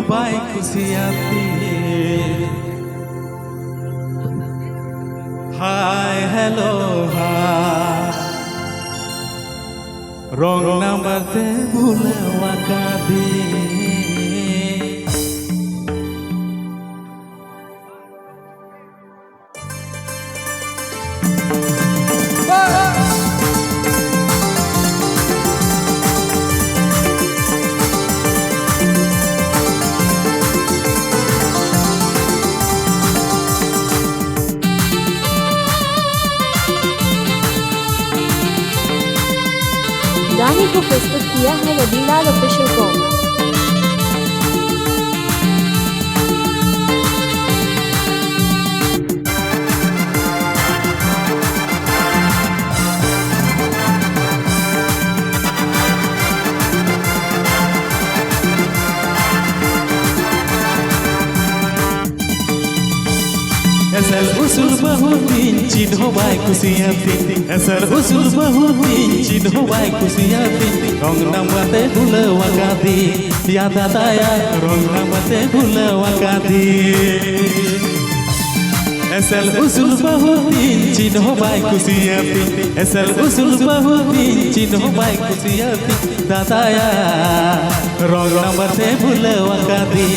By खुशियाती hi hello hi रंग नाम्बारते भूले वाकादी गाने को प्रस्तुत किया है रबीलाल ऑफिशियल कॉम। एसल उसूल बहुतीन चिन्ह बाई खुशियाती एसल उसूल बहुतीन चिन्ह बाई खुशियाती रंग नाम्बारते भूले वाकादी याद आया रंग नाम्बारते भूले वाकादी एसल उसूल बहुतीन चिन्ह बाई खुशियाती एसल उसूल बहुतीन चिन्ह बाई खुशियाती दादाया रंग नाम्बारते भूले वाकादी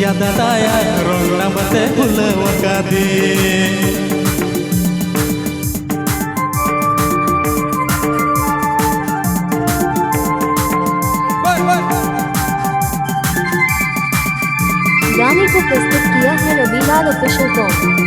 याद आया रंग नाम्बारते भूले वाकादी गाने को प्रस्तुत किया है रबीलाल ऑफिशियल कॉम।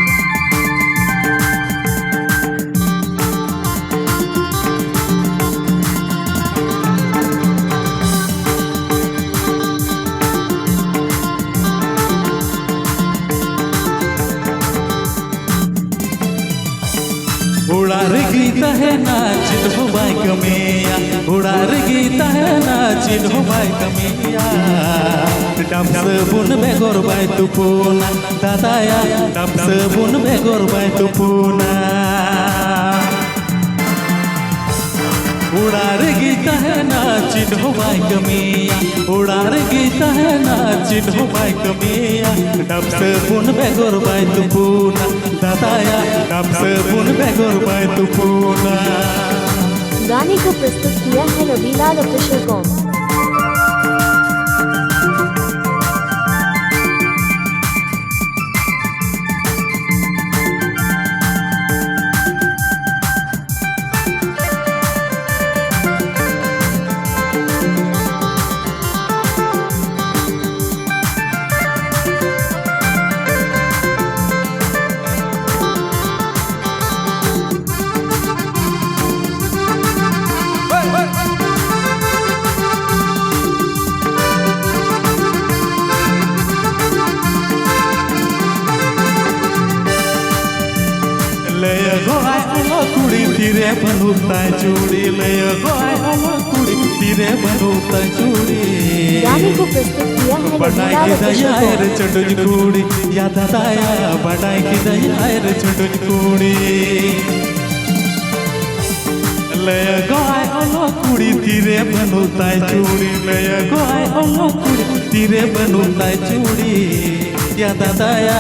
उड़ार गीता है नाच हो बाई कमिया उड़ार गीता है नाच हो बाई कमिया डांस बुन में गोरबाई तुपुना दादाया डांस बुन में गोरबाई तुपुना उड़ार गीता है नाच हो बाई कमिया उड़ार गीता है नाच हो बाई कमिया डांस बुन में गोरबाई तुपुना दादाया डांस बुन में गोरबाई तुपुना गाने को प्रस्तुत किया है रबीलाल ऑफिशियल कॉम। लय गोय ओलो कुड़ी तीरे बनुता चूड़ी लय गोय ओलो कुड़ी तीरे बनुता चूड़ी गाने को प्रस्तुत किया है बनाई की दयार चटुज कुड़ी याद आया बनाई की दयार चटुज कुड़ी लय गोय ओलो कुड़ी तीरे बनुता चूड़ी लय गोय ओलो कुड़ी तीरे बनुता चूड़ी याद आया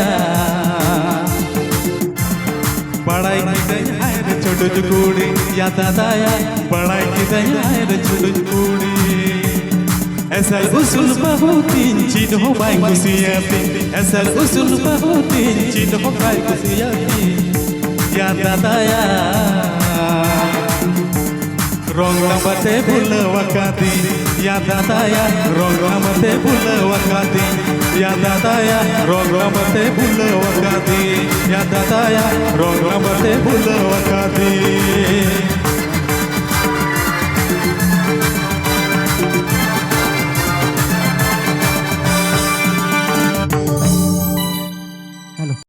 बड़ाई की दयार छोटुज कुड़ी याद आया बड़ाई की दयार छोटुज कुड़ी एसल उसूल बहुतीन चिन्ह बाई खुशियाती एसल उसूल बहुतीन चिन्ह बाई खुशियाती याद आया रंग नाम्बारते भूले वाकादी याद आया रंग नाम्बारते भूले वाकादी याद आया रंग नाम्बारते भूले वाकादी याद आया रंग नाम्बारते भूले वाकादी